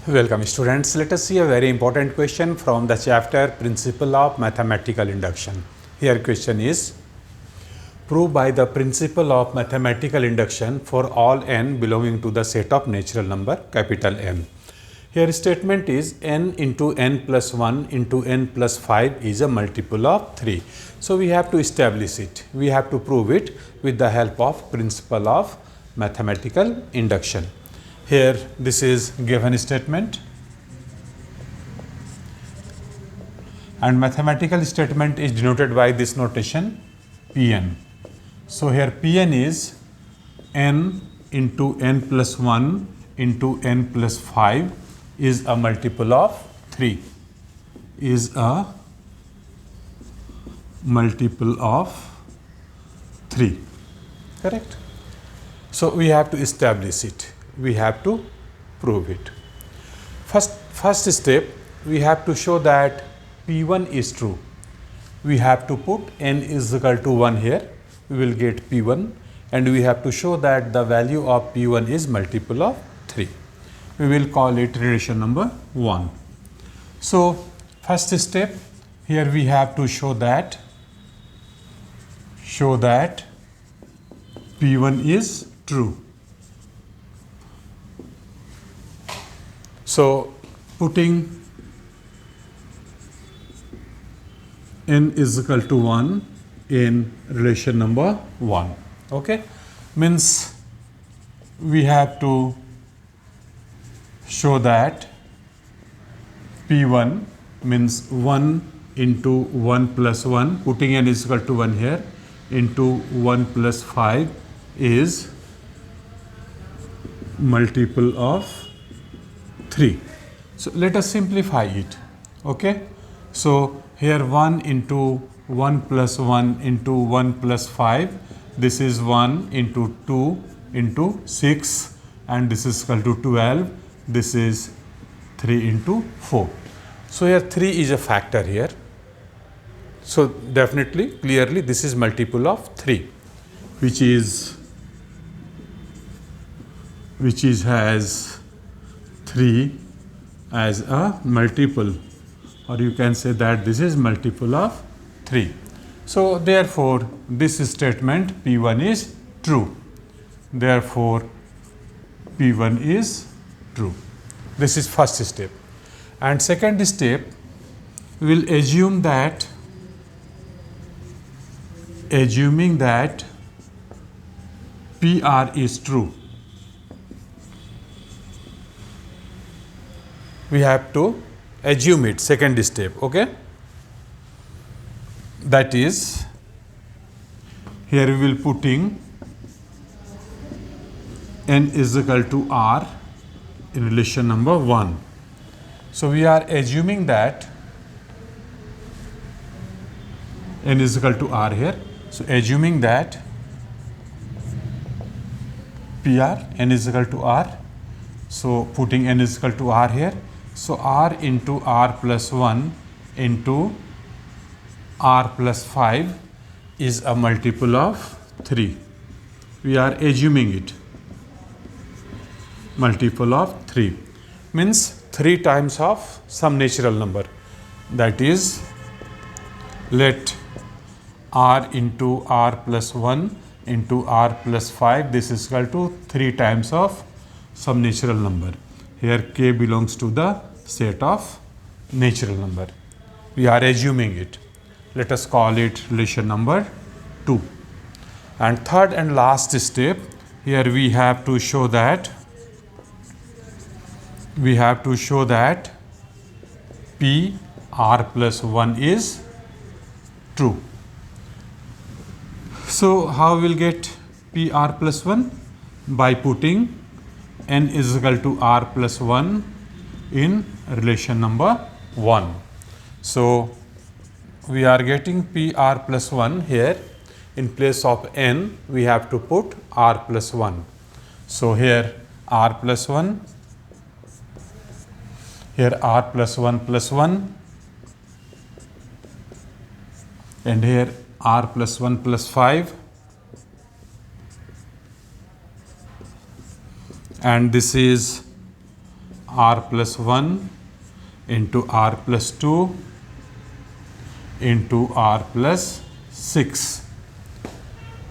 Welcome students. Let us see a very important question from the chapter Principle of Mathematical Induction. Here question is, prove by the principle of mathematical induction for all n belonging to the set of natural number capital N. Here statement is n into n plus 1 into n plus 5 is a multiple of 3. So we have to establish it. We have to prove it with the help of principle of mathematical induction. Here this is given statement, and mathematical statement is denoted by this notation Pn. So here Pn is n into n plus 1 into n plus 5 is a multiple of 3, is a multiple of 3, correct? So we have to establish it. We have to prove it. First step, we have to show that P1 is true. We have to put n is equal to 1 here. We will get P1, and we have to show that the value of P1 is multiple of 3. We will call it relation number 1. So first step, here we have to show that P1 is true. So putting n is equal to 1 in relation number 1, okay, means we have to show that P1 means 1 into 1 plus 1, putting n is equal to 1 here, into 1 plus 5 is multiple of 3. So let us simplify it, okay. So here 1 into 1 plus 1 into 1 plus 5, this is 1 into 2 into 6, and this is equal to 12, this is 3 into 4. So here 3 is a factor here. So definitely, clearly this is multiple of 3, which has 3 as a multiple, or you can say that this is multiple of 3. So therefore this statement P1 is true. Therefore P1 is true. This is first step. And second step, we will assuming that PR is true. We have to assume it, second step, okay. That is, here we will putting n is equal to r in relation number 1. So we are assuming that n is equal to r here. So assuming that PR n is equal to r. So putting n is equal to r here. So r into r plus 1 into r plus 5 is a multiple of 3. We are assuming it. Multiple of 3 means 3 times of some natural number. That is, let r into r plus 1 into r plus 5, this is equal to 3 times of some natural number. Here k belongs to the set of natural number. We are assuming it. Let us call it relation number 2. And third and last step, here we have to show that P r plus 1 is true. So how we will get P r plus 1? By putting n is equal to r plus 1 in relation number 1. So we are getting P r plus 1 here. In place of n, we have to put r plus 1. So here r plus 1, here r plus 1 plus 1, and here r plus 1 plus 5, and this is r plus 1 into r plus 2 into r plus 6.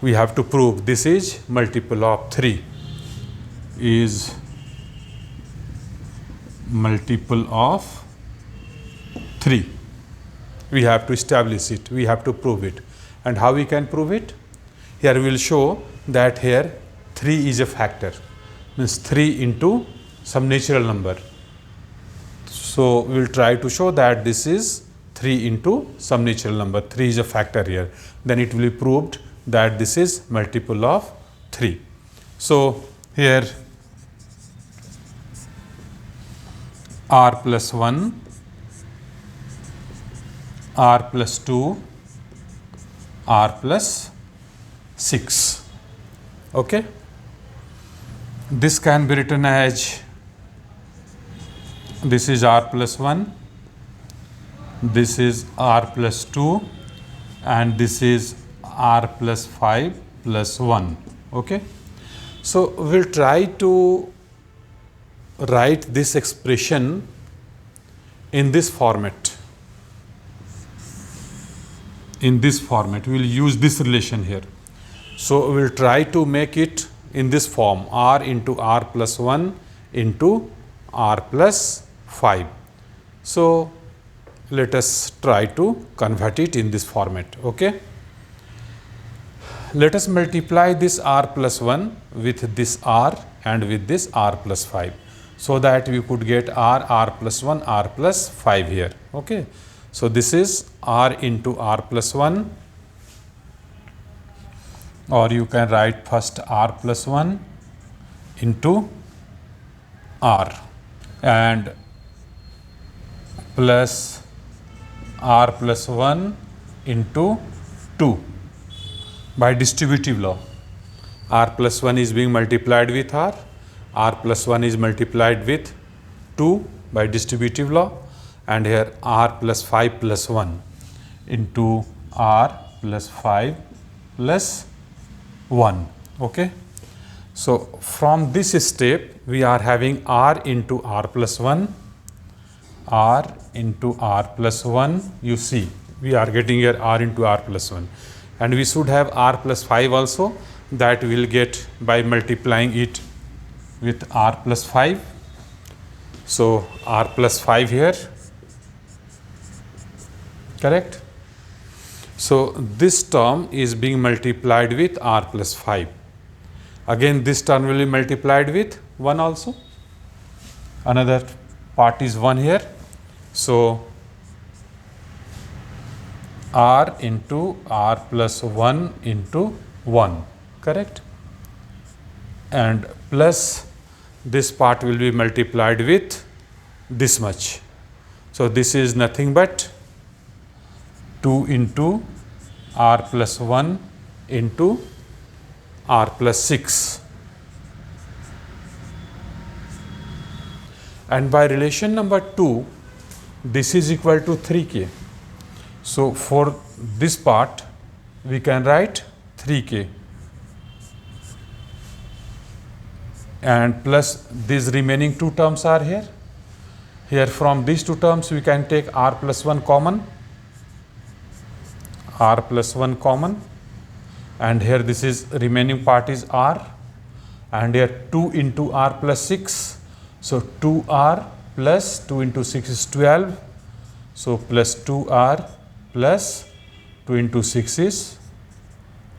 We have to prove this is multiple of 3, is multiple of 3. We have to establish it, we have to prove it. And how we can prove it? Here we will show that here 3 is a factor, means 3 into some natural number. So we will try to show that this is 3 into some natural number, 3 is a factor here. Then it will be proved that this is multiple of 3. So here r plus 1, r plus 2, r plus 6. Okay. This can be written as, this is r plus 1, this is r plus 2, and this is r plus 5 plus 1. Okay. So we will try to write this expression in this format. In this format, we will use this relation here. So we will try to make it in this form, r into r plus 1 into r plus 5. So let us try to convert it in this format. Okay. Let us multiply this r plus 1 with this r and with this r plus 5, so that we could get r plus 1, r plus 5 here. Okay. So this is r into r plus 1, or you can write first r plus 1 into r and plus r plus 1 into 2 by distributive law. R plus 1 is being multiplied with r plus 1 is multiplied with 2 by distributive law, and here r plus 5 plus 1 into r plus 5 plus 1. Okay. So from this step we are having r into r plus 1, r into r plus 1. You see we are getting here r into r plus 1, and we should have r plus 5 also, that we will get by multiplying it with r plus 5. So r plus 5 here, correct. So this term is being multiplied with r plus 5. Again this term will be multiplied with 1 also. Another part is 1 here. So r into r plus 1 into 1, correct. And plus this part will be multiplied with this much. So this is nothing but 2 into r plus 1 into r plus 6. And by relation number 2, this is equal to 3k. So for this part we can write 3k, and plus these remaining 2 terms are here. Here from these 2 terms we can take r plus 1 common, r plus 1 common, and here this is remaining part is r, and here 2 into r plus 6. So 2r plus 2 into 6 is 12. So plus 2r plus 2 into 6 is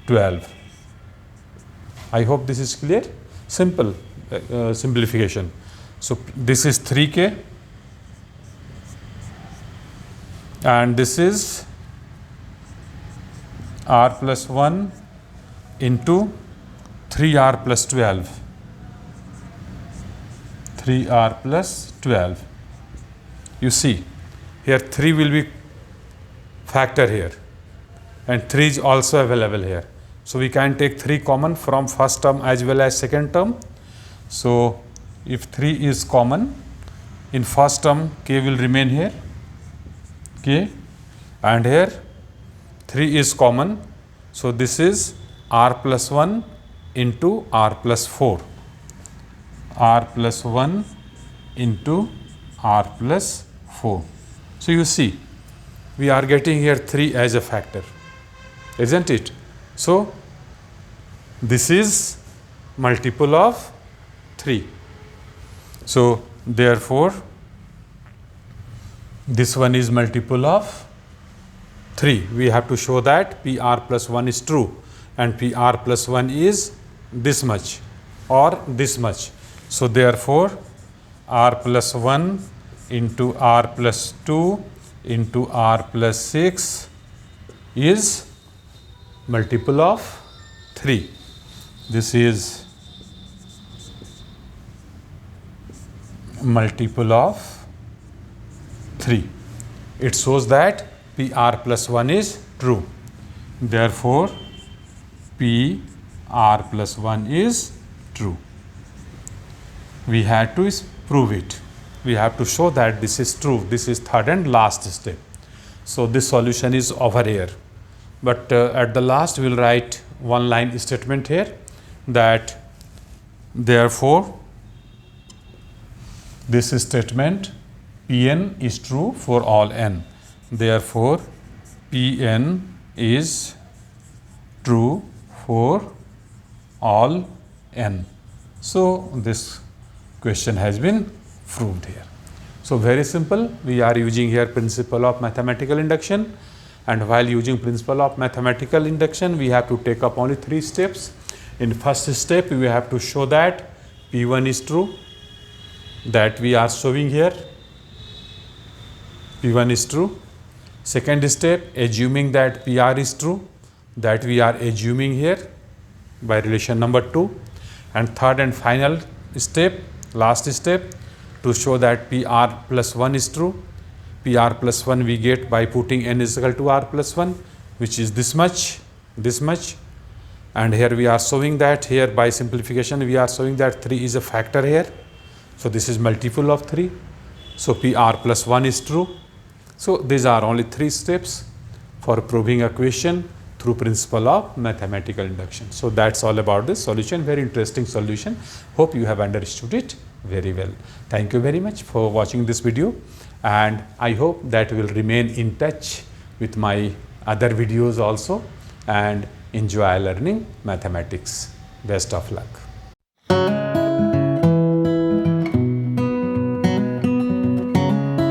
12. I hope this is clear. Simple simplification. So this is 3k, and this is r plus 1 into 3r plus 12. 3r plus 12. You see here 3 will be factor here, and 3 is also available here. So we can take 3 common from first term as well as second term. So if 3 is common, in first term k will remain here, k, and here 3 is common. So this is r plus 1 into r plus 4. R plus 1 into r plus 4. So you see, we are getting here 3 as a factor, isn't it? So this is multiple of 3. So therefore this one is multiple of 3. We have to show that PR plus 1 is true and PR plus 1 is this much or this much. So therefore R plus 1 into R plus 2 into R plus 6 is multiple of 3. This is multiple of 3. It shows that PR plus 1 is true. Therefore, PR plus 1 is true. We had to prove it. We have to show that this is true. This is third and last step. So this solution is over here. But at the last we will write one line statement here that therefore this statement Pn is true for all n. Therefore Pn is true for all n. So this question has been proved here. So very simple. We are using here principle of mathematical induction, and while using principle of mathematical induction we have to take up only 3 steps. In first step we have to show that P1 is true, that we are showing here P1 is true. Second step, assuming that PR is true, that we are assuming here by relation number 2. And third and final step, last step, to show that PR plus 1 is true. PR plus 1 we get by putting n is equal to R plus 1, which is this much, and here we are showing that here by simplification we are showing that 3 is a factor here. So this is multiple of 3. So PR plus 1 is true. So these are only 3 steps for proving a question through principle of mathematical induction. So that's all about this solution. Very interesting solution. Hope you have understood it very well. Thank you very much for watching this video, and I hope that will remain in touch with my other videos also and enjoy learning mathematics. Best of luck.